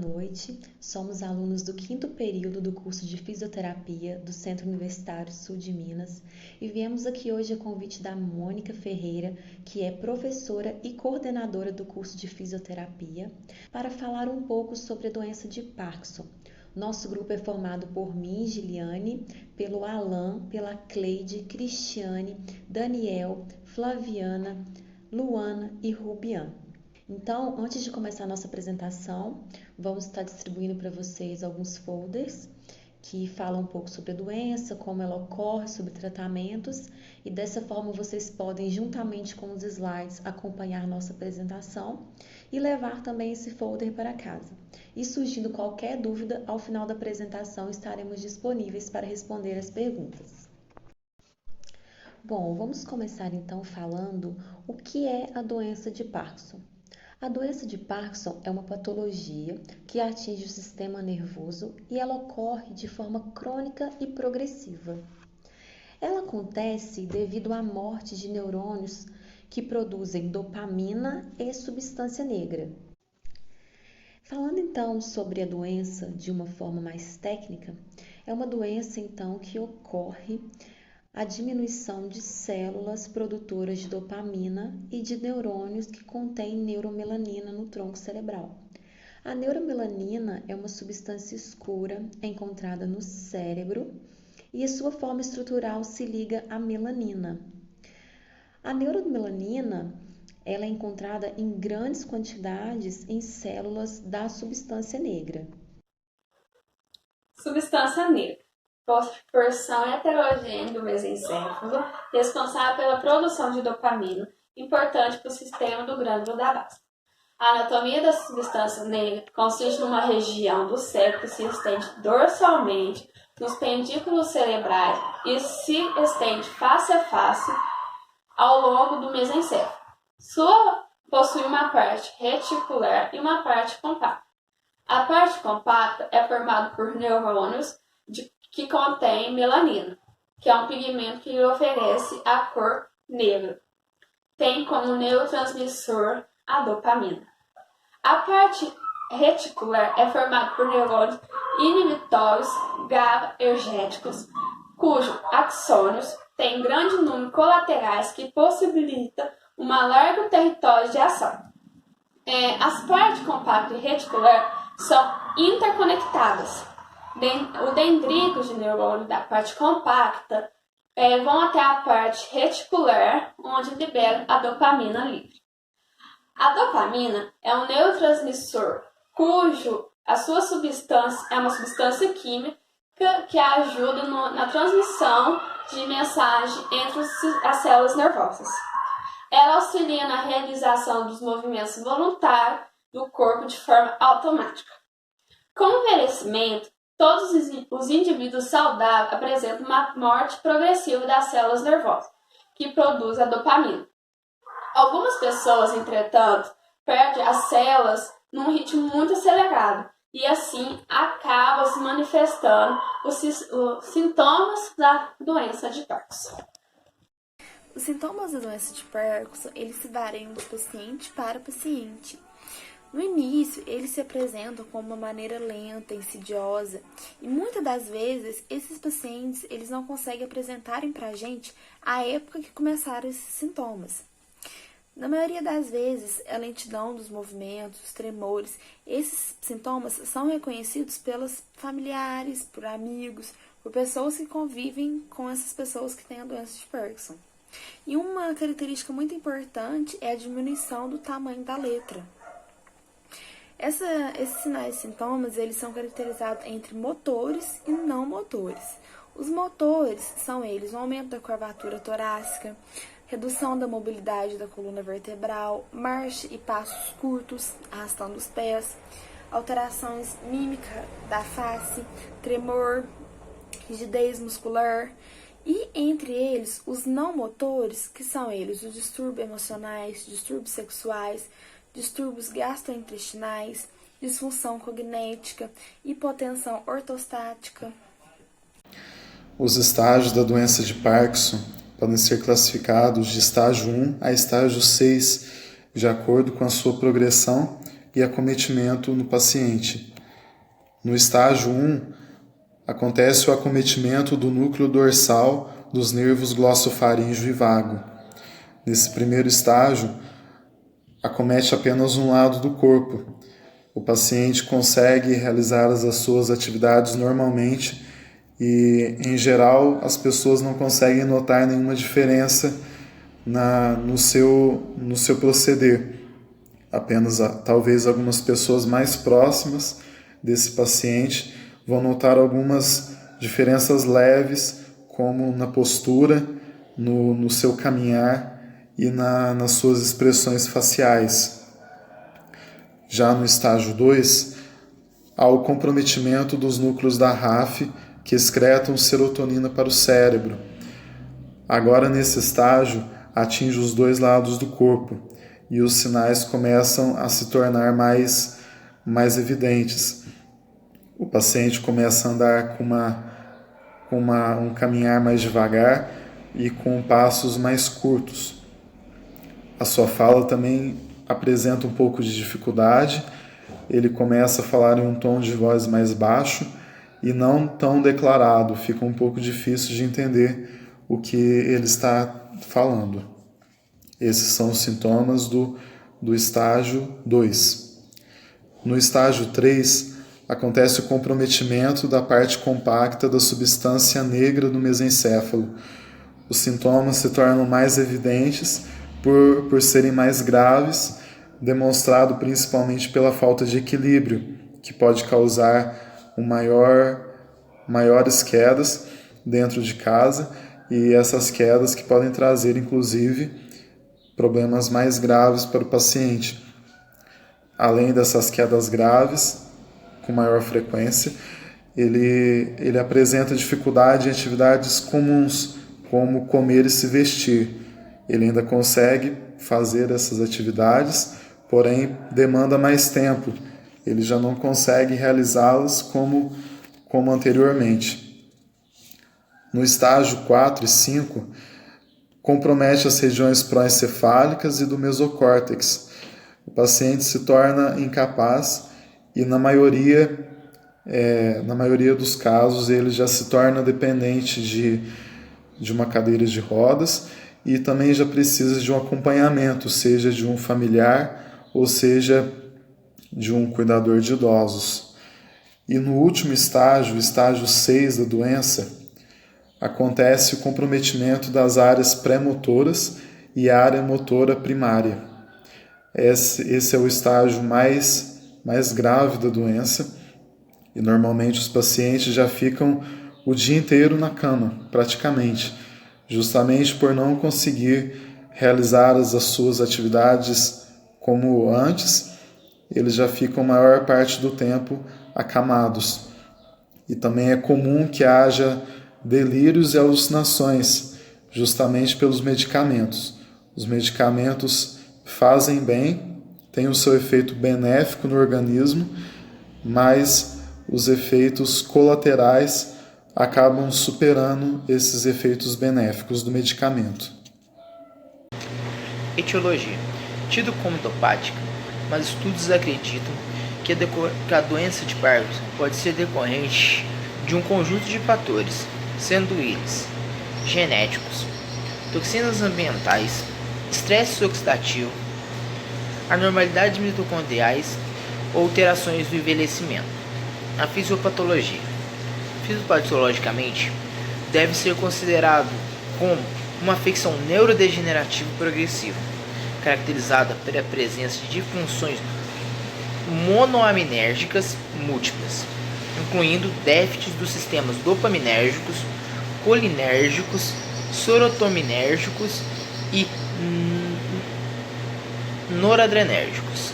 noite. Somos alunos do 5º período do curso de Fisioterapia do Centro Universitário Sul de Minas e viemos aqui hoje a convite da Mônica Ferreira, que é professora e coordenadora do curso de Fisioterapia, para falar um pouco sobre a doença de Parkinson. Nosso grupo é formado por mim, Giliane, pelo Alan, pela Cleide, Cristiane, Daniel, Flaviana, Luana e Rubian. Então, antes de começar a nossa apresentação, vamos estar distribuindo para vocês alguns folders que falam um pouco sobre a doença, como ela ocorre, sobre tratamentos, e dessa forma vocês podem, juntamente com os slides, acompanhar nossa apresentação e levar também esse folder para casa. E surgindo qualquer dúvida, ao final da apresentação estaremos disponíveis para responder as perguntas. Bom, vamos começar então falando o que é a doença de Parkinson. A doença de Parkinson é uma patologia que atinge o sistema nervoso e ela ocorre de forma crônica e progressiva. Ela acontece devido à morte de neurônios que produzem dopamina e substância negra. Falando então sobre a doença de uma forma mais técnica, é uma doença então que ocorre a diminuição de células produtoras de dopamina e de neurônios que contêm neuromelanina no tronco cerebral. A neuromelanina é uma substância escura encontrada no cérebro e a sua forma estrutural se liga à melanina. A neuromelanina ela é encontrada em grandes quantidades em células da substância negra. Substância negra. Porção heterogênea do mesencéfalo, responsável pela produção de dopamina, importante para o sistema do glândula da base. A anatomia da substância negra consiste numa região do cérebro que se estende dorsalmente nos pendículos cerebrais e se estende face a face ao longo do mesencéfalo. Possui uma parte reticular e uma parte compacta. A parte compacta é formada por neurônios que contém melanina, que é um pigmento que lhe oferece a cor negra. Tem como neurotransmissor a dopamina. A parte reticular é formada por neurônios inibitórios GABAergéticos, cujos axônios têm grande número de colaterais que possibilita um largo território de ação. As partes compacta e reticular são interconectadas. O dendrito de neurônio da parte compacta vão até a parte reticular, onde liberam a dopamina livre. A dopamina é um neurotransmissor, a sua substância é uma substância química que ajuda na transmissão de mensagem entre as células nervosas. Ela auxilia na realização dos movimentos voluntários do corpo de forma automática. Com o envelhecimento, todos os indivíduos saudáveis apresentam uma morte progressiva das células nervosas, que produz a dopamina. Algumas pessoas, entretanto, perdem as células num ritmo muito acelerado e assim acabam se manifestando os sintomas da doença de Parkinson. Os sintomas da doença de Parkinson, eles se variam de paciente para paciente. No início, eles se apresentam como uma maneira lenta, insidiosa, e muitas das vezes esses pacientes eles não conseguem apresentarem para a gente a época que começaram esses sintomas. Na maioria das vezes, a lentidão dos movimentos, os tremores, esses sintomas são reconhecidos pelos familiares, por amigos, por pessoas que convivem com essas pessoas que têm a doença de Parkinson. E uma característica muito importante é a diminuição do tamanho da letra. Esses sinais e sintomas eles são caracterizados entre motores e não motores. Os motores são eles o aumento da curvatura torácica, redução da mobilidade da coluna vertebral, marcha e passos curtos, arrastando os pés, alterações mímicas da face, tremor, rigidez muscular e, entre eles, os não motores, que são eles os distúrbios emocionais, distúrbios sexuais, distúrbios gastrointestinais, disfunção cognética, hipotensão ortostática. Os estágios da doença de Parkinson podem ser classificados de estágio 1 a estágio 6, de acordo com a sua progressão e acometimento no paciente. No estágio 1, acontece o acometimento do núcleo dorsal dos nervos glossofaríngeo e vago. Nesse primeiro estágio, acomete apenas um lado do corpo. O paciente consegue realizar as suas atividades normalmente e, em geral, as pessoas não conseguem notar nenhuma diferença no seu proceder. Apenas talvez algumas pessoas mais próximas desse paciente vão notar algumas diferenças leves, como na postura, no seu caminhar e nas suas expressões faciais. Já no estágio 2, há o comprometimento dos núcleos da RAF que excretam serotonina para o cérebro. Agora, nesse estágio, atinge os dois lados do corpo e os sinais começam a se tornar mais evidentes. O paciente começa a andar com um caminhar mais devagar e com passos mais curtos. A sua fala também apresenta um pouco de dificuldade, ele começa a falar em um tom de voz mais baixo e não tão declarado, fica um pouco difícil de entender o que ele está falando. Esses são os sintomas do estágio 2. No estágio 3, acontece o comprometimento da parte compacta da substância negra do mesencéfalo. Os sintomas se tornam mais evidentes por serem mais graves, demonstrado principalmente pela falta de equilíbrio, que pode causar maiores quedas dentro de casa, e essas quedas que podem trazer, inclusive, problemas mais graves para o paciente. Além dessas quedas graves, com maior frequência, ele apresenta dificuldade em atividades comuns, como comer e se vestir. Ele ainda consegue fazer essas atividades, porém demanda mais tempo. Ele já não consegue realizá-las como anteriormente. No estágio 4 e 5, compromete as regiões proencefálicas e do mesocórtex. O paciente se torna incapaz e, na maioria dos casos, ele já se torna dependente de uma cadeira de rodas e também já precisa de um acompanhamento, seja de um familiar ou seja de um cuidador de idosos. E no último estágio, o estágio 6 da doença, acontece o comprometimento das áreas pré-motoras e a área motora primária. Esse é o estágio mais grave da doença e normalmente os pacientes já ficam o dia inteiro na cama, praticamente, justamente por não conseguir realizar as suas atividades como antes. Eles já ficam a maior parte do tempo acamados. E também é comum que haja delírios e alucinações, justamente pelos medicamentos. Os medicamentos fazem bem, têm o seu efeito benéfico no organismo, mas os efeitos colaterais acabam superando esses efeitos benéficos do medicamento. Etiologia. Tido como endopática, mas estudos acreditam que a doença de Parkinson pode ser decorrente de um conjunto de fatores, sendo eles genéticos, toxinas ambientais, estresse oxidativo, anormalidades mitocondriais ou alterações do envelhecimento. A fisiopatologia. Fisiopatologicamente, deve ser considerado como uma afecção neurodegenerativa progressiva, caracterizada pela presença de disfunções monoaminérgicas múltiplas, incluindo déficits dos sistemas dopaminérgicos, colinérgicos, serotoninérgicos e noradrenérgicos.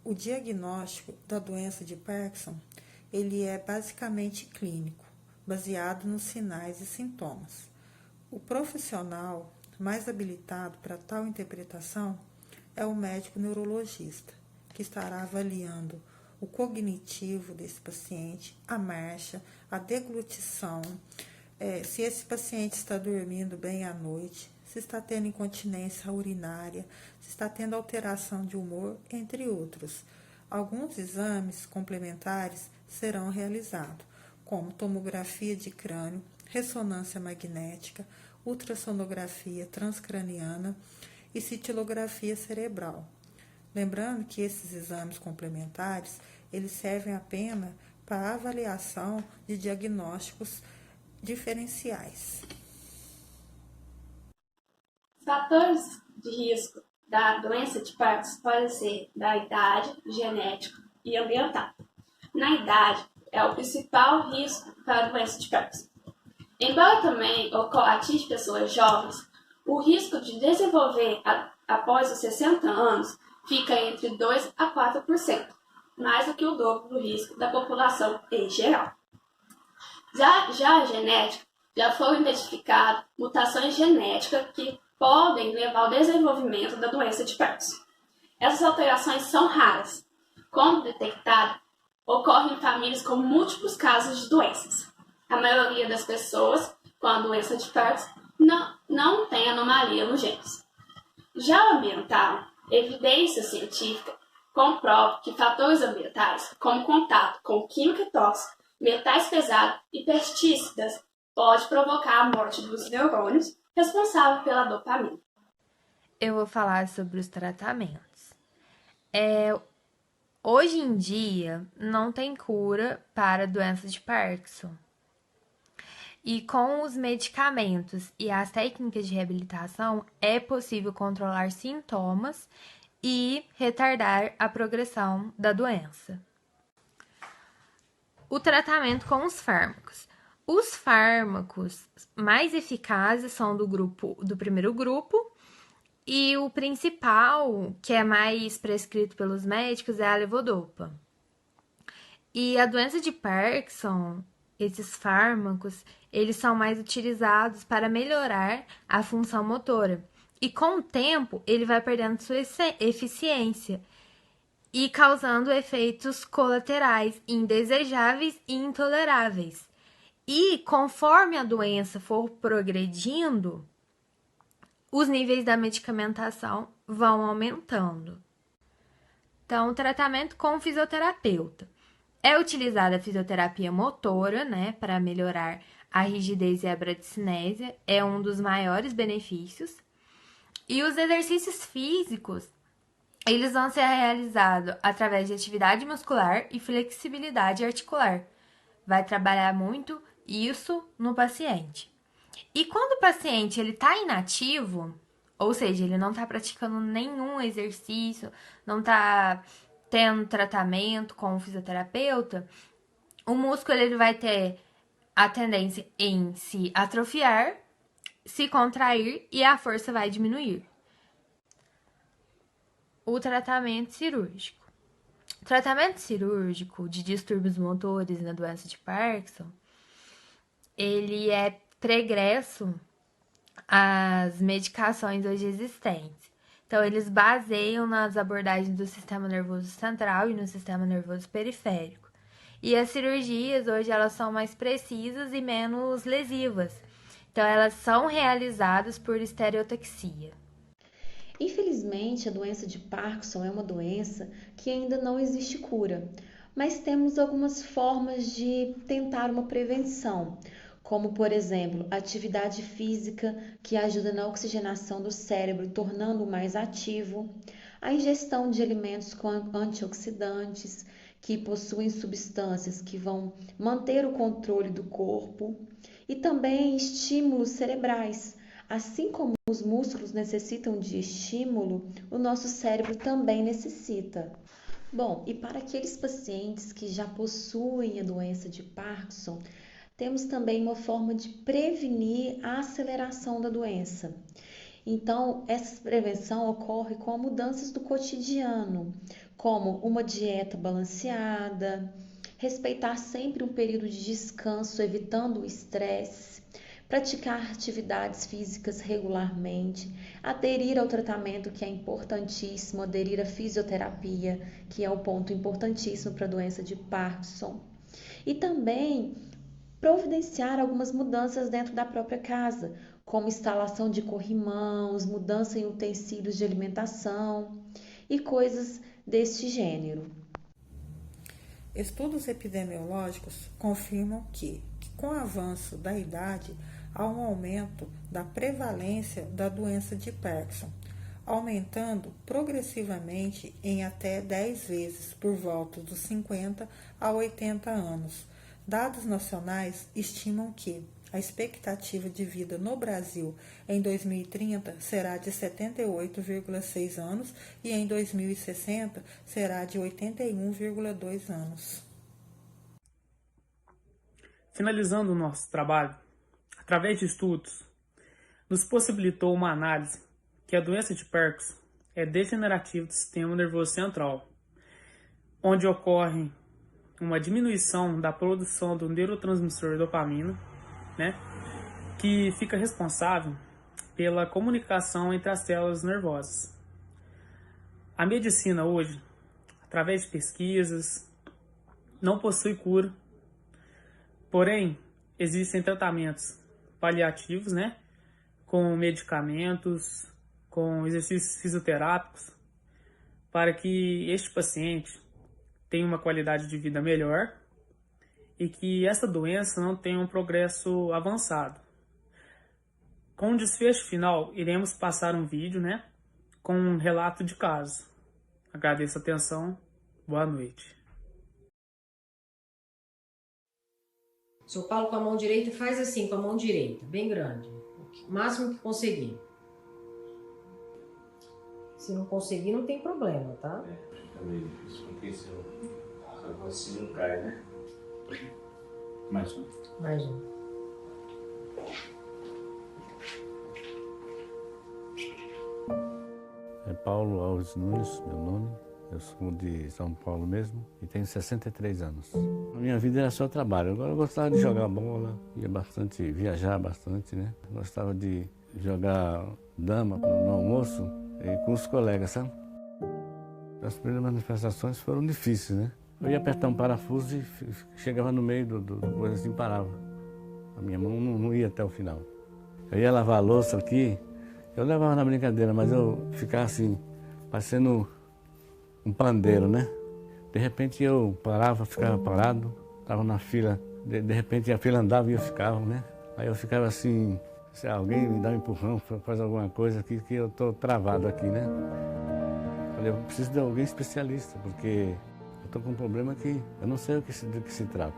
O diagnóstico da doença de Parkinson, ele é basicamente clínico, baseado nos sinais e sintomas. O profissional mais habilitado para tal interpretação é o médico neurologista, que estará avaliando o cognitivo desse paciente, a marcha, a deglutição, se esse paciente está dormindo bem à noite, se está tendo incontinência urinária, se está tendo alteração de humor, entre outros. Alguns exames complementares serão realizados, como tomografia de crânio, ressonância magnética, ultrassonografia transcraniana e cintilografia cerebral. Lembrando que esses exames complementares, eles servem apenas para avaliação de diagnósticos diferenciais. Fatores de risco da doença de Parkinson podem ser da idade, genético e ambiental. Na idade, é o principal risco para a doença de Parkinson. Embora também atinja pessoas jovens, o risco de desenvolver após os 60 anos fica entre 2 a 4%, mais do que o dobro do risco da população em geral. Já a genética, já foram identificadas mutações genéticas que podem levar ao desenvolvimento da doença de Parkinson. Essas alterações são raras. Quando detectadas, ocorrem em famílias com múltiplos casos de doenças. A maioria das pessoas com a doença de Parkinson não tem anomalia nos genes. Já o ambiental, evidência científica comprova que fatores ambientais, como contato com química tóxica, metais pesados e pesticidas, pode provocar a morte dos neurônios responsáveis pela dopamina. Eu vou falar sobre os tratamentos. Hoje em dia, não tem cura para a doença de Parkinson. E com os medicamentos e as técnicas de reabilitação, é possível controlar sintomas e retardar a progressão da doença. O tratamento com os fármacos. Os fármacos mais eficazes são do primeiro grupo, e o principal, que é mais prescrito pelos médicos, é a levodopa. E a doença de Parkinson, esses fármacos, eles são mais utilizados para melhorar a função motora. E com o tempo, ele vai perdendo sua eficiência e causando efeitos colaterais indesejáveis e intoleráveis. E conforme a doença for progredindo, os níveis da medicamentação vão aumentando. Então, o tratamento com o fisioterapeuta. É utilizada a fisioterapia motora, para melhorar a rigidez e a bradicinésia, é um dos maiores benefícios. E os exercícios físicos, eles vão ser realizados através de atividade muscular e flexibilidade articular. Vai trabalhar muito isso no paciente. E quando o paciente está inativo, ou seja, ele não está praticando nenhum exercício, não está tendo tratamento com o fisioterapeuta, o músculo ele vai ter a tendência em se atrofiar, se contrair e a força vai diminuir. O tratamento cirúrgico. O tratamento cirúrgico de distúrbios motores na doença de Parkinson, ele é pregresso às medicações hoje existentes. Então, eles baseiam nas abordagens do sistema nervoso central e no sistema nervoso periférico. E as cirurgias, hoje, elas são mais precisas e menos lesivas. Então, elas são realizadas por estereotaxia. Infelizmente, a doença de Parkinson é uma doença que ainda não existe cura, mas temos algumas formas de tentar uma prevenção, como, por exemplo, a atividade física, que ajuda na oxigenação do cérebro, tornando-o mais ativo, a ingestão de alimentos com antioxidantes, que possuem substâncias que vão manter o controle do corpo, e também estímulos cerebrais. Assim como os músculos necessitam de estímulo, o nosso cérebro também necessita. Bom, e para aqueles pacientes que já possuem a doença de Parkinson, temos também uma forma de prevenir a aceleração da doença. Então, essa prevenção ocorre com mudanças do cotidiano, como uma dieta balanceada, respeitar sempre um período de descanso, evitando o estresse, praticar atividades físicas regularmente, aderir ao tratamento, que é importantíssimo, aderir à fisioterapia, que é o ponto importantíssimo para a doença de Parkinson, e também providenciar algumas mudanças dentro da própria casa, como instalação de corrimãos, mudança em utensílios de alimentação e coisas deste gênero. Estudos epidemiológicos confirmam que com o avanço da idade, há um aumento da prevalência da doença de Parkinson, aumentando progressivamente em até 10 vezes por volta dos 50 a 80 anos. Dados nacionais estimam que a expectativa de vida no Brasil em 2030 será de 78,6 anos e em 2060 será de 81,2 anos. Finalizando o nosso trabalho, através de estudos, nos possibilitou uma análise que a doença de Parkinson é degenerativa do sistema nervoso central, onde ocorre uma diminuição da produção do neurotransmissor dopamina, que fica responsável pela comunicação entre as células nervosas. A medicina hoje, através de pesquisas, não possui cura, porém existem tratamentos paliativos, com medicamentos, com exercícios fisioterápicos, para que este paciente tenha uma qualidade de vida melhor e que essa doença não tenha um progresso avançado. Com o desfecho final, iremos passar um vídeo, com um relato de caso. Agradeço a atenção. Boa noite. Seu Paulo, com a mão direita, faz assim, com a mão direita, bem grande. O máximo que conseguir. Se não conseguir, não tem problema, tá? Fica meio difícil, porque se eu faço assim, não cai, né? Mais um. Mais um. É Paulo Alves Nunes, meu nome. Eu sou de São Paulo mesmo e tenho 63 anos. A minha vida era só trabalho. Agora eu gostava de jogar bola, ia bastante, viajar bastante, Gostava de jogar dama no almoço e com os colegas, sabe? As primeiras manifestações foram difíceis, Eu ia apertar um parafuso e chegava no meio do coisa assim, parava. A minha mão não ia até o final. Eu ia lavar a louça aqui, eu levava na brincadeira, mas eu ficava assim, parecendo um pandeiro, De repente eu parava, ficava parado, estava na fila, de repente a fila andava e eu ficava, Aí eu ficava assim, se alguém me dá um empurrão, faz alguma coisa aqui, que eu estou travado aqui, Falei, eu preciso de alguém especialista, porque eu estou com um problema que eu não sei do que se trata,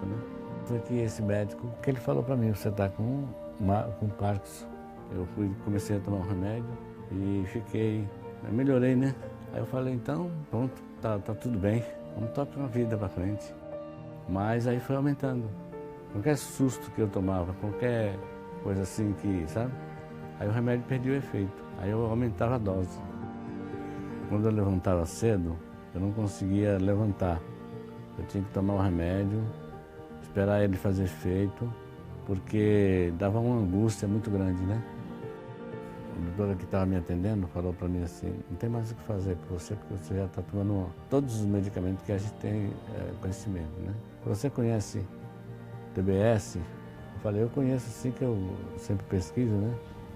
Foi que esse médico, que ele falou para mim, você está com Parkinson. Eu comecei a tomar um remédio e melhorei, Aí eu falei, então, pronto, tá tudo bem, vamos tocar a vida para frente. Mas aí foi aumentando. Qualquer susto que eu tomava, qualquer coisa assim que, sabe? Aí o remédio perdia o efeito, aí eu aumentava a dose. Quando eu levantava cedo, eu não conseguia levantar. Eu tinha que tomar o remédio, esperar ele fazer efeito, porque dava uma angústia muito grande, A doutora que estava me atendendo falou para mim assim, não tem mais o que fazer para você, porque você já está tomando todos os medicamentos que a gente tem conhecimento, Você conhece TBS? Eu falei, eu conheço sim, que eu sempre pesquiso,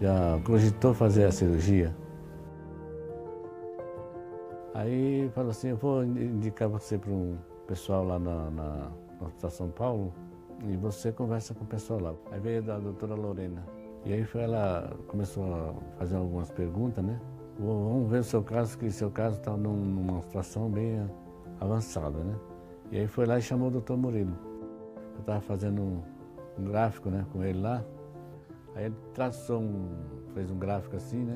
Já cogitou fazer a cirurgia? Aí falou assim, eu vou indicar você para um pessoal lá na Hospital São Paulo e você conversa com o pessoal lá. Aí veio a doutora Lorena. E aí ela começou a fazer algumas perguntas, Vamos ver o seu caso, que seu caso está numa situação bem avançada, E aí foi lá e chamou o doutor Murilo. Eu estava fazendo um gráfico, com ele lá. Aí ele fez um gráfico assim,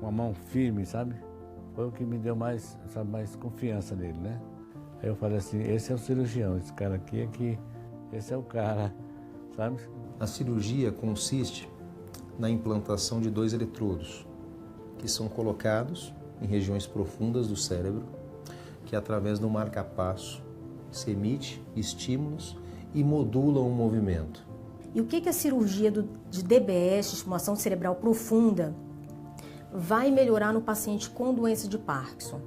Com a mão firme, sabe? Foi o que me deu mais confiança nele, Aí eu falei assim, esse é o cirurgião, esse cara aqui, esse é o cara, sabe? A cirurgia consiste na implantação de 2 eletrodos, que são colocados em regiões profundas do cérebro, que através do marca-passo se emite estímulos e modulam o movimento. E o que a cirurgia de DBS, de estimulação cerebral profunda, vai melhorar no paciente com doença de Parkinson?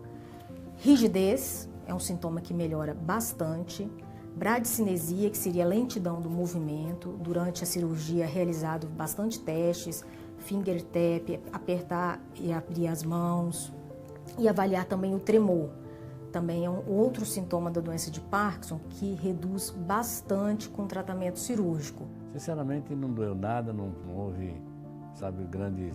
Rigidez é um sintoma que melhora bastante. Bradicinesia, que seria lentidão do movimento. Durante a cirurgia, realizado bastante testes, finger tap, apertar e abrir as mãos e avaliar também o tremor. também é um outro sintoma da doença de Parkinson que reduz bastante com tratamento cirúrgico. Sinceramente, não doeu nada, não houve, sabe, grande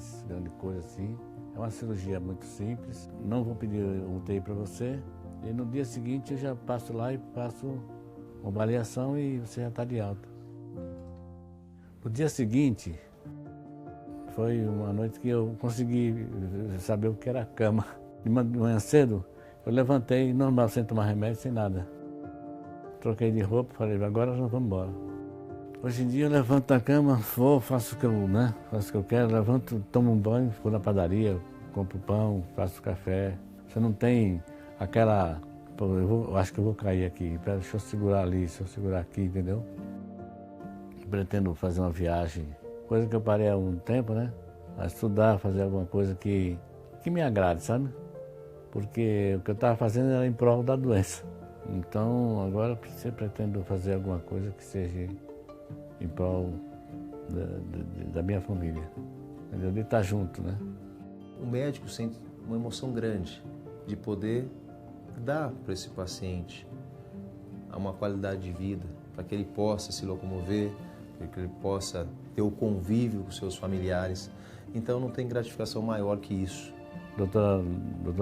coisa assim. É uma cirurgia muito simples. Não vou pedir um UTI para você. E no dia seguinte eu já passo lá e faço uma avaliação e você já está de alta. No dia seguinte, foi uma noite que eu consegui saber o que era a cama. De manhã cedo, eu levantei, normal, sem tomar remédio, sem nada. Troquei de roupa, falei, agora nós vamos embora. Hoje em dia eu levanto da cama, vou, faço o que eu quero, levanto, tomo um banho, vou na padaria, compro pão, faço café. Você não tem aquela, eu acho que eu vou cair aqui, deixa eu segurar ali, deixa eu segurar aqui, entendeu? Pretendo fazer uma viagem, coisa que eu parei há um tempo, né? A estudar, fazer alguma coisa que me agrade, sabe? Porque o que eu estava fazendo era em prol da doença. Então, agora eu pretendo fazer alguma coisa que seja em prol da minha família, entendeu? De estar junto, né? O médico sente uma emoção grande de poder dar para esse paciente uma qualidade de vida, para que ele possa se locomover, para que ele possa ter o convívio com seus familiares. Então não tem gratificação maior que isso. Doutora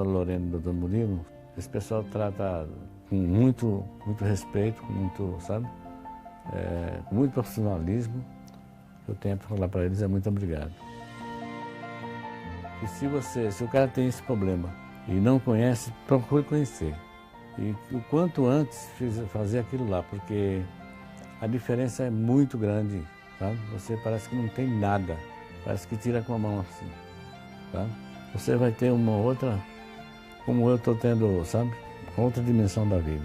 Lorena e doutor Murilo, esse pessoal trata com muito respeito, com muito, sabe? Com muito profissionalismo. Eu tenho para falar para eles é muito obrigado. E se o cara tem esse problema e não conhece, procure conhecer. E o quanto antes fazer aquilo lá, porque a diferença é muito grande, sabe? Você parece que não tem nada, parece que tira com a mão assim, sabe? Você vai ter uma outra, como eu estou tendo, sabe? Outra dimensão da vida.